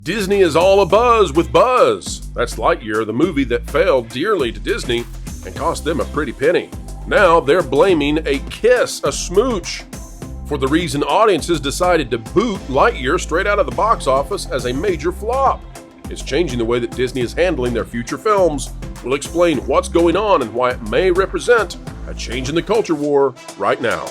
Disney is all abuzz with Buzz. That's Lightyear, the movie that failed dearly to Disney and cost them a pretty penny. Now they're blaming a kiss, a smooch, for the reason audiences decided to boot Lightyear straight out of the box office as a major flop. It's changing the way that Disney is handling their future films. We'll explain what's going on and why it may represent a change in the culture war right now.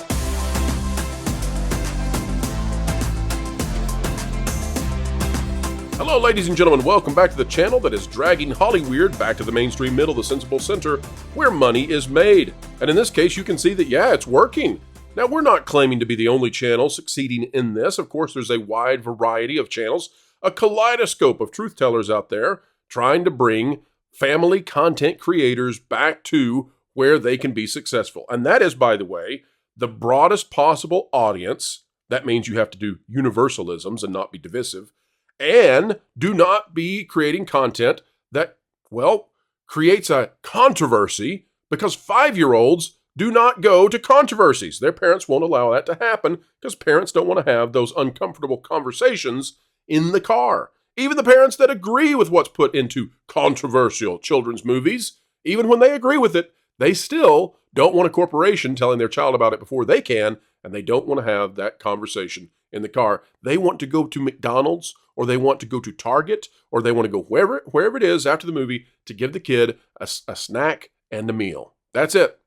Hello, ladies and gentlemen. Welcome back to the channel that is dragging Hollyweird back to the mainstream middle, the sensible center, where money is made. And in this case, you can see that, yeah, it's working. Now, we're not claiming to be the only channel succeeding in this. Of course, there's a wide variety of channels, a kaleidoscope of truth tellers out there trying to bring family content creators back to where they can be successful. And that is, by the way, the broadest possible audience. That means you have to do universalisms and not be divisive. And do not be creating content that, well, creates a controversy, because 5-year-olds do not go to controversies. Their parents won't allow that to happen because parents don't want to have those uncomfortable conversations in the car. Even the parents that agree with what's put into controversial children's movies, even when they agree with it, they still don't want a corporation telling their child about it before they can, and they don't want to have that conversation in the car. They want to go to McDonald's, or they want to go to Target, or they want to go wherever it is after the movie to give the kid a snack and a meal. That's it.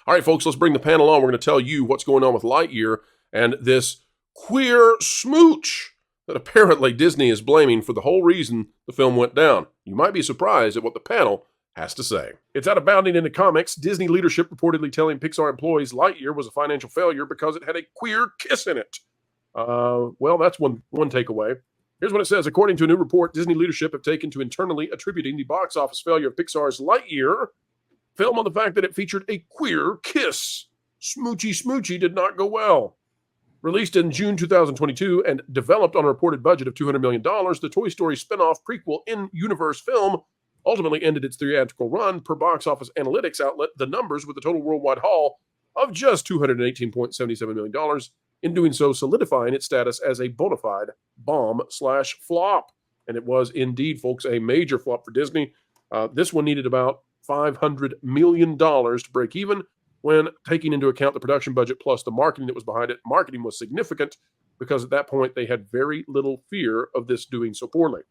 All right, folks, let's bring the panel on. We're going to tell you what's going on with Lightyear and this queer smooch that apparently Disney is blaming for the whole reason the film went down. You might be surprised at what the panel has to say. It's out abounding in the comics. Disney leadership reportedly telling Pixar employees Lightyear was a financial failure because it had a queer kiss in it. Well, that's one takeaway. Here's what it says. According to a new report, Disney leadership have taken to internally attributing the box office failure of Pixar's Lightyear film on the fact that it featured a queer kiss. Smoochy did not go well. Released in June 2022 and developed on a reported budget of $200 million, the Toy Story spin-off prequel in-universe film ultimately ended its theatrical run per box office analytics outlet The Numbers with a total worldwide haul of just $218.77 million. In doing so, solidifying its status as a bona fide bomb/flop. And it was indeed, folks, a major flop for Disney. This one needed about $500 million to break even when taking into account the production budget plus the marketing that was behind it. Marketing was significant because at that point they had very little fear of this doing so poorly.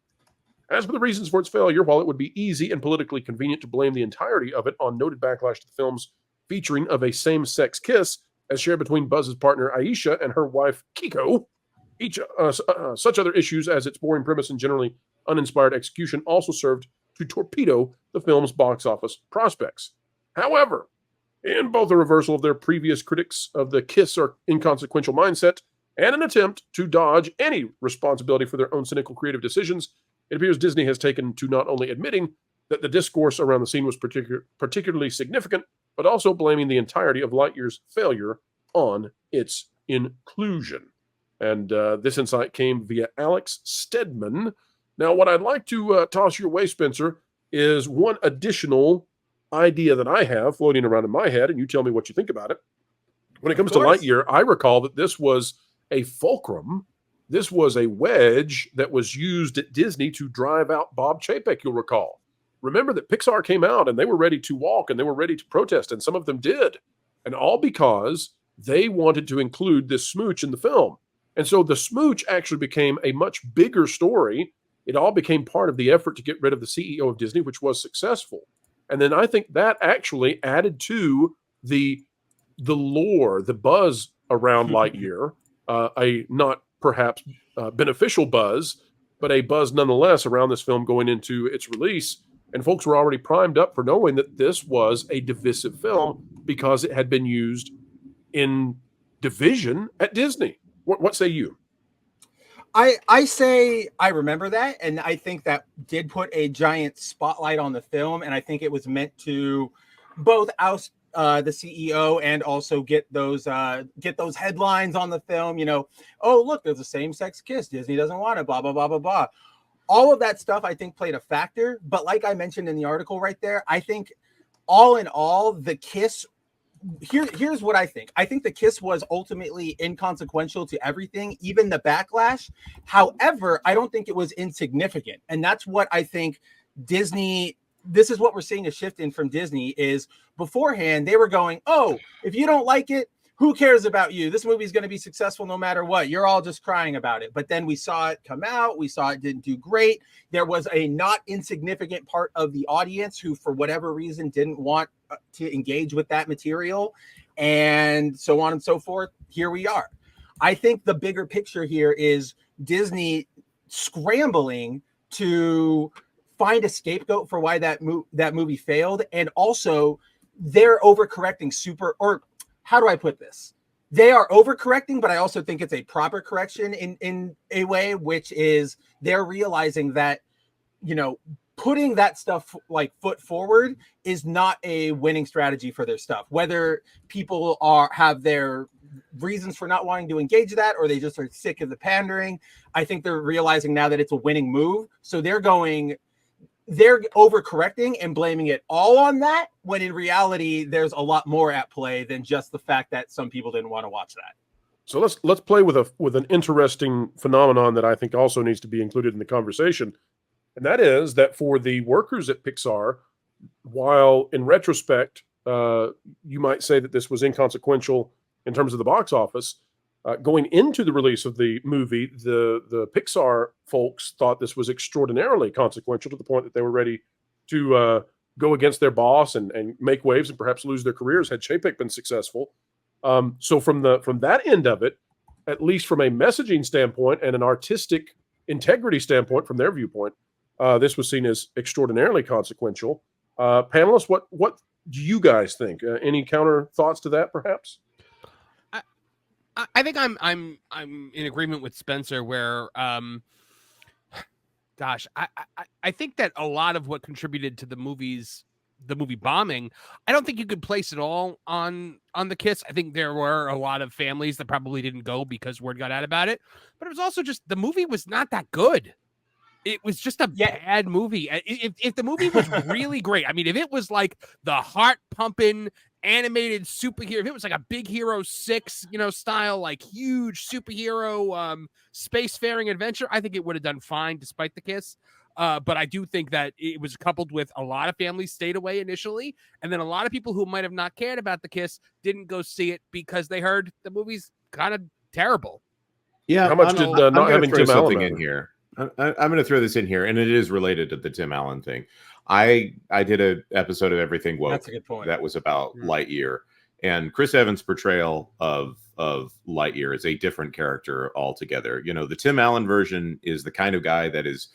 As for the reasons for its failure, while it would be easy and politically convenient to blame the entirety of it on noted backlash to the film's featuring of a same-sex kiss, as shared between Buzz's partner Aisha and her wife Kiko, such other issues as its boring premise and generally uninspired execution also served to torpedo the film's box office prospects. However, in both a reversal of their previous critics of the kiss or inconsequential mindset and an attempt to dodge any responsibility for their own cynical creative decisions, it appears Disney has taken to not only admitting that the discourse around the scene was particularly significant, but also blaming the entirety of Lightyear's failure on its inclusion. And this insight came via Alex Stedman. Now, what I'd like to toss your way, Spencer, is one additional idea that I have floating around in my head, and you tell me what you think about it. When it comes to Lightyear, I recall that this was a fulcrum. This was a wedge that was used at Disney to drive out Bob Chapek, you'll recall. Remember that Pixar came out and they were ready to walk and they were ready to protest, and some of them did. And all because they wanted to include this smooch in the film. And so the smooch actually became a much bigger story. It all became part of the effort to get rid of the CEO of Disney, which was successful. And then I think that actually added to the lore, the buzz around Lightyear, a not perhaps beneficial buzz, but a buzz nonetheless around this film going into its release. And folks were already primed up for knowing that this was a divisive film because it had been used in division at Disney. What say you? I say I remember that, and I think that did put a giant spotlight on the film, and I think it was meant to both oust the CEO and also get those headlines on the film. You know, oh look, there's a same-sex kiss. Disney doesn't want it. Blah blah blah blah blah. All of that stuff I think played a factor, but like I mentioned in the article right there, I think all in all, the kiss here's what I think. I think the kiss was ultimately inconsequential to everything, even the backlash. However, I don't think it was insignificant. And that's what I think Disney, this is what we're seeing a shift in from Disney is beforehand, they were going, oh, if you don't like it, who cares about you? This movie is going to be successful no matter what. You're all just crying about it. But then we saw it come out. We saw it didn't do great. There was a not insignificant part of the audience who, for whatever reason, didn't want to engage with that material, and so on and so forth. Here we are. I think the bigger picture here is Disney scrambling to find a scapegoat for why that movie failed, and also they're overcorrecting or how do I put this? They are overcorrecting, but I also think it's a proper correction in a way, which is they're realizing that, putting that stuff like foot forward is not a winning strategy for their stuff. Whether people have their reasons for not wanting to engage that, or they just are sick of the pandering, I think they're realizing now that it's a winning move. So they're overcorrecting and blaming it all on that, when in reality, there's a lot more at play than just the fact that some people didn't want to watch that. So let's play with an interesting phenomenon that I think also needs to be included in the conversation. And that is that for the workers at Pixar, while in retrospect, you might say that this was inconsequential in terms of the box office, going into the release of the movie, the Pixar folks thought this was extraordinarily consequential to the point that they were ready to go against their boss and make waves and perhaps lose their careers had Chapek been successful. So from that end of it, at least from a messaging standpoint and an artistic integrity standpoint from their viewpoint, this was seen as extraordinarily consequential. Panelists, what do you guys think? Any counter thoughts to that, perhaps? I think I'm in agreement with Spencer where, gosh, I think that a lot of what contributed to the movie bombing, I don't think you could place it all on the kiss. I think there were a lot of families that probably didn't go because word got out about it, but it was also just the movie was not that good. It was just a bad movie. If the movie was really great, I mean, if it was like the heart pumping animated superhero, if it was like a Big Hero 6, style, like huge superhero spacefaring adventure, I think it would have done fine despite the kiss. But I do think that it was coupled with a lot of families stayed away initially, and then a lot of people who might have not cared about the kiss didn't go see it because they heard the movie's kind of terrible. Yeah, how much did not having Tim Allen in here? I'm going to throw this in here, and it is related to the Tim Allen thing. I did an episode of Everything Woke. That's a good point. That was about Lightyear, and Chris Evans' portrayal of Lightyear is a different character altogether. The Tim Allen version is the kind of guy that is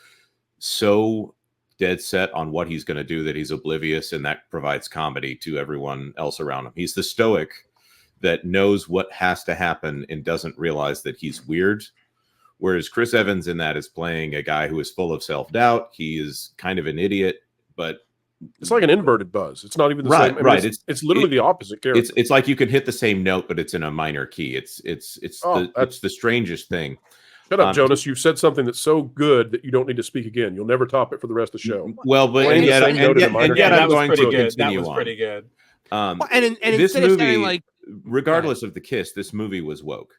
so dead set on what he's going to do that he's oblivious, and that provides comedy to everyone else around him. He's the stoic that knows what has to happen and doesn't realize that he's weird. Whereas Chris Evans in that is playing a guy who is full of self-doubt. He is kind of an idiot, but it's like an inverted Buzz. It's not even the same. I mean, it's literally the opposite character. It's like you can hit the same note, but it's in a minor key. It's the strangest thing. Shut up, Jonas. You've said something that's so good that you don't need to speak again. You'll never top it for the rest of the show. Well, but and yet I'm going to continue on. That was pretty good. And this movie, like, regardless of the kiss, this movie was woke.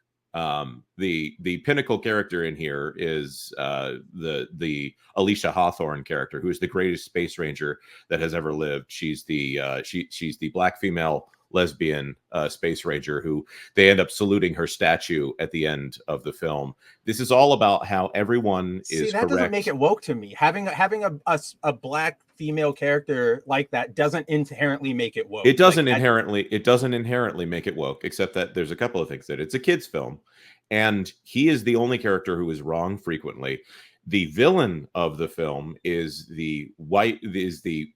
The pinnacle character in here is the Alicia Hawthorne character, who is the greatest space ranger that has ever lived. She's the she's the black female lesbian space ranger who they end up saluting her statue at the end of the film. This is all about how everyone is that correct. Doesn't make it woke to me. Having a black female character like that doesn't inherently make it woke. It doesn't inherently make it woke, except that there's a couple of things. That it's a kid's film, and he is the only character who is wrong frequently. The villain of the film is the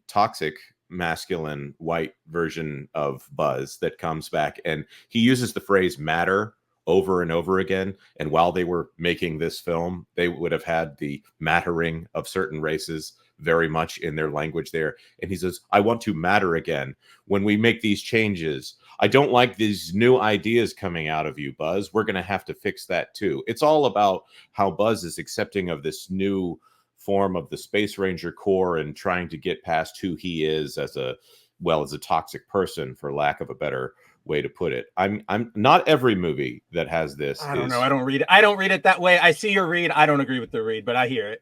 toxic masculine white version of Buzz that comes back, and he uses the phrase matter over and over again. And while they were making this film, they would have had the mattering of certain races very much in their language there. And he says, I want to matter again when we make these changes. I don't like these new ideas coming out of you, Buzz. We're going to have to fix that too. It's all about how Buzz is accepting of this new form of the Space Ranger Corps and trying to get past who he is as a well, as a toxic person, for lack of a better way to put it. I'm not every movie that has this. I don't know. I don't read it. I don't read it that way. I see your read. I don't agree with the read, but I hear it.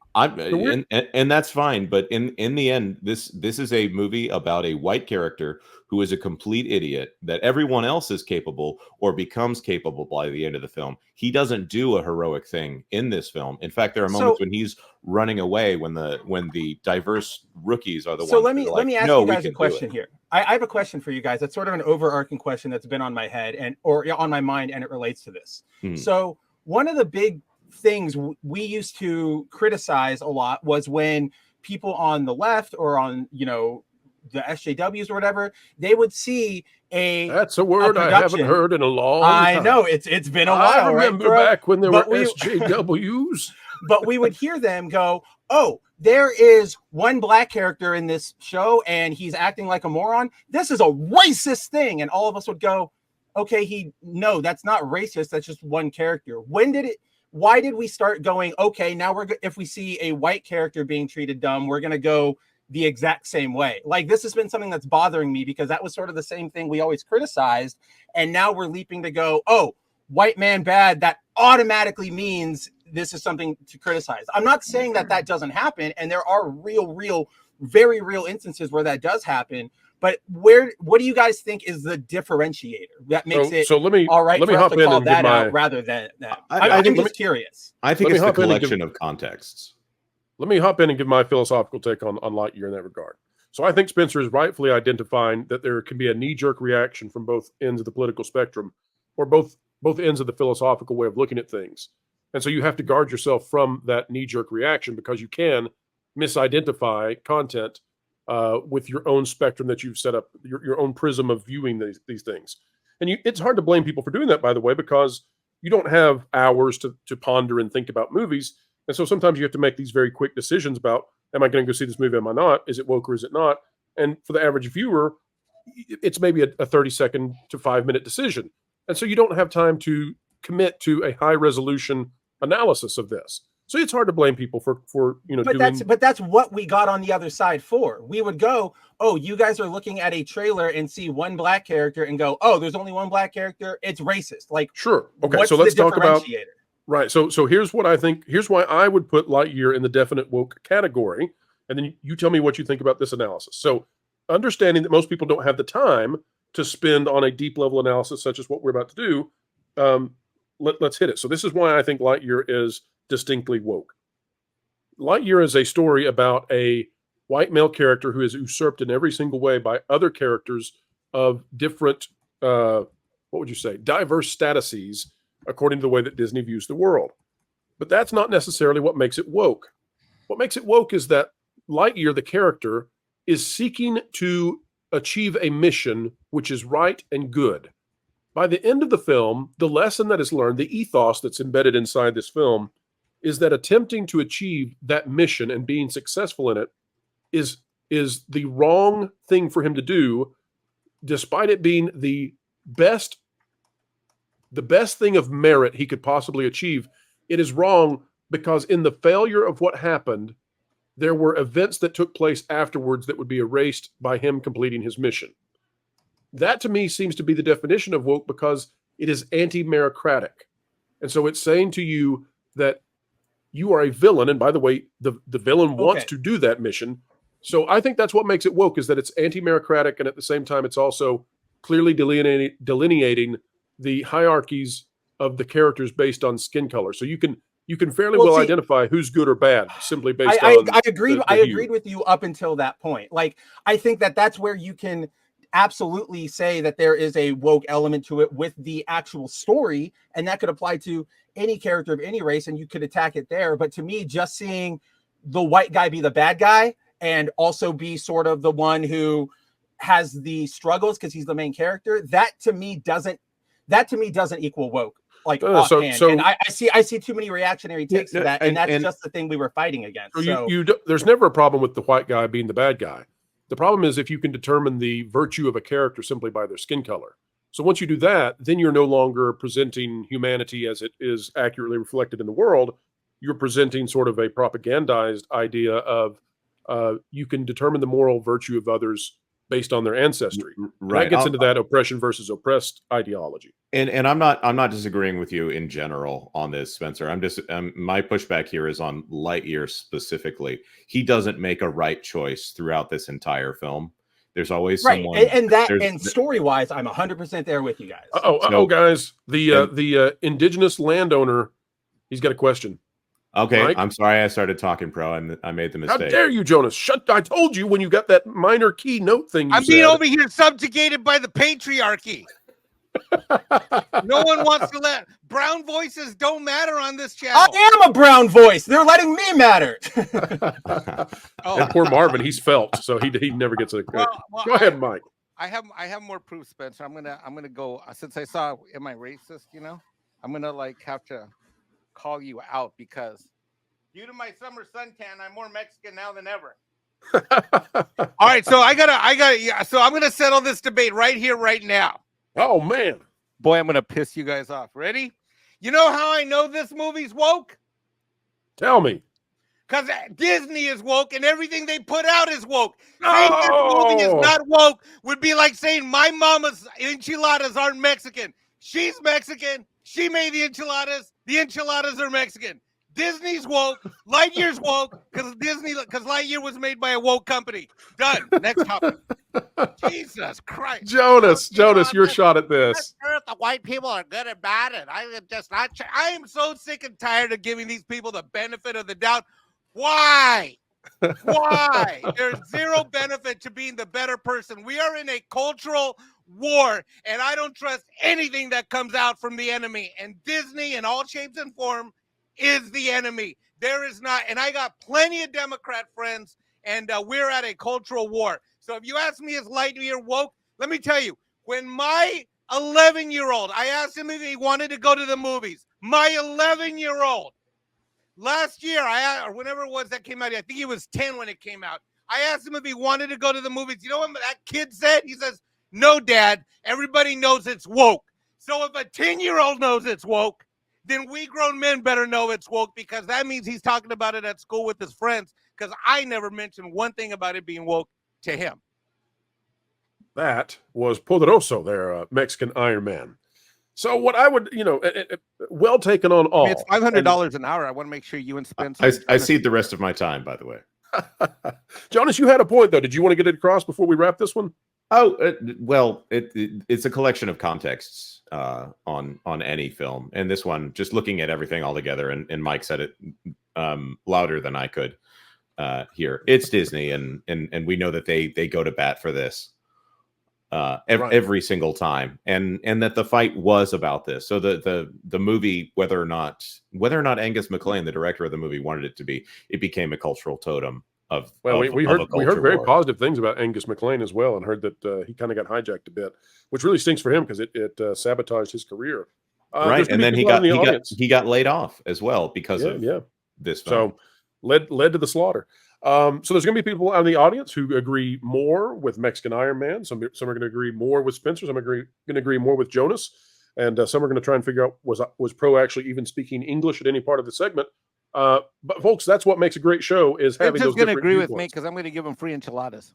And that's fine. But in the end, this is a movie about a white character who is a complete idiot that everyone else is capable or becomes capable by the end of the film. He doesn't do a heroic thing in this film. In fact, there are moments when he's running away when the diverse rookies are the ones. So let me ask you guys a question here. I have a question for you guys. That's sort of an overarching question that's been on my head or on my mind, and it relates to this. So one of the big things we used to criticize a lot was when people on the left or on, the SJWs or whatever, they would see that's a word I haven't heard in a long time. I know it's been a while. I remember back when there were SJWs. But we would hear them go, "Oh, there is one black character in this show and he's acting like a moron. This is a racist thing." And all of us would go, "Okay, no, that's not racist. That's just one character." Why did we start going, okay, now if we see a white character being treated dumb, we're going to go the exact same way? Like, this has been something that's bothering me because that was sort of the same thing we always criticized. And now we're leaping to go, oh, white man bad. That automatically means this is something to criticize. I'm not saying that doesn't happen. And there are very real instances where that does happen. But what do you guys think is the differentiator that makes it all right for us to call that out rather than that? I'm just curious. I think it's the collection of contexts. Let me hop in and give my philosophical take on Lightyear in that regard. So I think Spencer is rightfully identifying that there can be a knee-jerk reaction from both ends of the political spectrum or both ends of the philosophical way of looking at things. And so you have to guard yourself from that knee-jerk reaction because you can misidentify content with your own spectrum that you've set up, your own prism of viewing these things. And it's hard to blame people for doing that, by the way, because you don't have hours to ponder and think about movies. And so sometimes you have to make these very quick decisions about, am I going to go see this movie? Am I not? Is it woke or is it not? And for the average viewer, it's maybe a 30-second to 5-minute decision. And so you don't have time to commit to a high-resolution analysis of this. So it's hard to blame people for but that's what we got on the other side for. We would go, oh, you guys are looking at a trailer and see one black character and go, oh, there's only one black character. It's racist. Like, sure. Okay. So let's talk about, right. So here's what I think. Here's why I would put Lightyear in the definite woke category. And then you tell me what you think about this analysis. So understanding that most people don't have the time to spend on a deep level analysis, such as what we're about to do. Let's hit it. So this is why I think Lightyear is distinctly woke. Lightyear is a story about a white male character who is usurped in every single way by other characters of different, diverse statuses, according to the way that Disney views the world. But that's not necessarily what makes it woke. What makes it woke is that Lightyear, the character, is seeking to achieve a mission which is right and good. By the end of the film, the lesson that is learned, the ethos that's embedded inside this film, is that attempting to achieve that mission and being successful in it is the wrong thing for him to do, despite it being the best thing of merit he could possibly achieve. It is wrong because in the failure of what happened, there were events that took place afterwards that would be erased by him completing his mission. That to me seems to be the definition of woke because it is anti-meritocratic. And so it's saying to you that you are a villain. And by the way, the villain wants to do that mission. So I think that's what makes it woke, is that it's anti-meritocratic. And at the same time, it's also clearly delineating the hierarchies of the characters based on skin color. So you can fairly well identify who's good or bad simply based on. I agreed with you up until that point. Like, I think that's where you can absolutely say that there is a woke element to it with the actual story, and that could apply to any character of any race, and you could attack it there. But to me, just seeing the white guy be the bad guy and also be sort of the one who has the struggles because he's the main character, that to me doesn't equal woke. Like, and I see too many reactionary takes to that, and that's just the thing we were fighting against. So there's never a problem with the white guy being the bad guy. The problem is if you can determine the virtue of a character simply by their skin color. So once you do that, then you're no longer presenting humanity as it is accurately reflected in the world. You're presenting sort of a propagandized idea of you can determine the moral virtue of others based on their ancestry. Right. That gets into that oppression versus oppressed ideology. And I'm not disagreeing with you in general on this, Spencer. I'm just my pushback here is on Lightyear specifically. He doesn't make a right choice throughout this entire film. There's always someone, and story wise, I'm 100% there with you guys. Guys, the indigenous landowner, he's got a question. Okay, Mike? I'm sorry I started talking, pro. I made the mistake. How dare you, Jonas? Shut! I told you when you got that minor key note thing. I'm being over here subjugated by the patriarchy. No one wants to let brown voices don't matter on this channel. I am a brown voice. They're letting me matter. And poor Marvin, he's felt, so he never gets a. Go ahead, Mike. I have more proof, Spencer. I'm gonna go since I saw. Am I racist? I'm gonna have to call you out because due to my summer suntan, I'm more Mexican now than ever. All right, so I gotta. So I'm gonna settle this debate right here, right now. Oh man, boy, I'm gonna piss you guys off. Ready? You know how I know this movie's woke? Tell me. Because Disney is woke and everything they put out is woke. Saying this movie is not woke would be like saying my mama's enchiladas aren't Mexican. She's Mexican. She made the enchiladas. The enchiladas are Mexican. Disney's woke. Lightyear's woke because Lightyear was made by a woke company. Done. Next topic. Jesus Christ. Jonas, your shot at this. The white people are good and bad, and I am so sick and tired of giving these people the benefit of the doubt. Why? Why? There's zero benefit to being the better person. We are in a cultural war, and I don't trust anything that comes out from the enemy. And Disney, in all shapes and form, is the enemy. There is not, and I got plenty of Democrat friends, and we're at a cultural war. So if you ask me, is Lightyear woke? Let me tell you, when my 11-year-old, I asked him if he wanted to go to the movies. My 11-year-old. Last year, or whenever it was that came out, I think he was 10 when it came out. I asked him if he wanted to go to the movies. You know what that kid said? He says, no, Dad, everybody knows it's woke. So if a 10-year-old knows it's woke, then we grown men better know it's woke because that means he's talking about it at school with his friends because I never mentioned one thing about it being woke to him. That was Poderoso there, Mexican Iron Man. So what I would, well taken on all. It's $500 an hour. I want to make sure you and Spencer. I cede the rest of my time, by the way. Jonas, you had a point, though. Did you want to get it across before we wrap this one? Oh, well, it's a collection of contexts on any film. And this one, just looking at everything all together, and Mike said it louder than I could hear. It's Disney, and we know that they go to bat for this. Every single time, and that the fight was about this. So the movie, whether or not Angus MacLane, the director of the movie, wanted it to be, it became a cultural totem of. Well, we heard very war. positive things about Angus MacLane as well, and heard that he kind of got hijacked a bit, which really stinks for him because it sabotaged his career. Right, and then he got laid off as well because of this film. So led to the slaughter. So there's going to be people out in the audience who agree more with Mexican Iron Man. Some are going to agree more with Spencer. Some are going to agree more with Jonas, and some are going to try and figure out was Pro actually even speaking English at any part of the segment. But folks, that's what makes a great show is having those different viewpoints. Spencer's going to agree with me because I'm going to give him free enchiladas.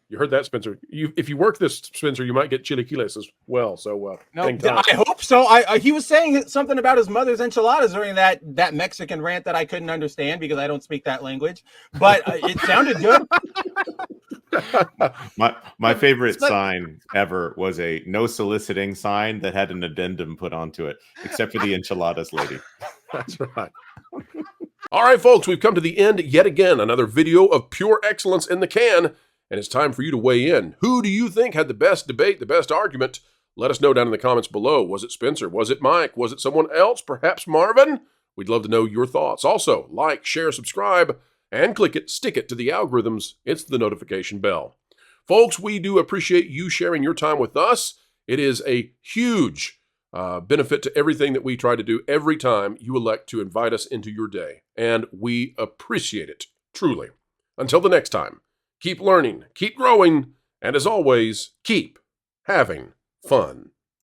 You heard that, Spencer. If you work this, Spencer, you might get chilaquiles as well. So no, I hope so. He was saying something about his mother's enchiladas during that Mexican rant that I couldn't understand because I don't speak that language. But it sounded good. My favorite sign ever was a no soliciting sign that had an addendum put onto it, except for the enchiladas lady. That's right. All right, folks, we've come to the end yet again. Another video of pure excellence in the can. And it's time for you to weigh in. Who do you think had the best debate, the best argument? Let us know down in the comments below. Was it Spencer? Was it Mike? Was it someone else? Perhaps Marvin? We'd love to know your thoughts. Also, like, share, subscribe, and stick it to the algorithms. It's the notification bell. Folks, we do appreciate you sharing your time with us. It is a huge benefit to everything that we try to do every time you elect to invite us into your day. And we appreciate it, truly. Until the next time. Keep learning, keep growing, and as always, keep having fun.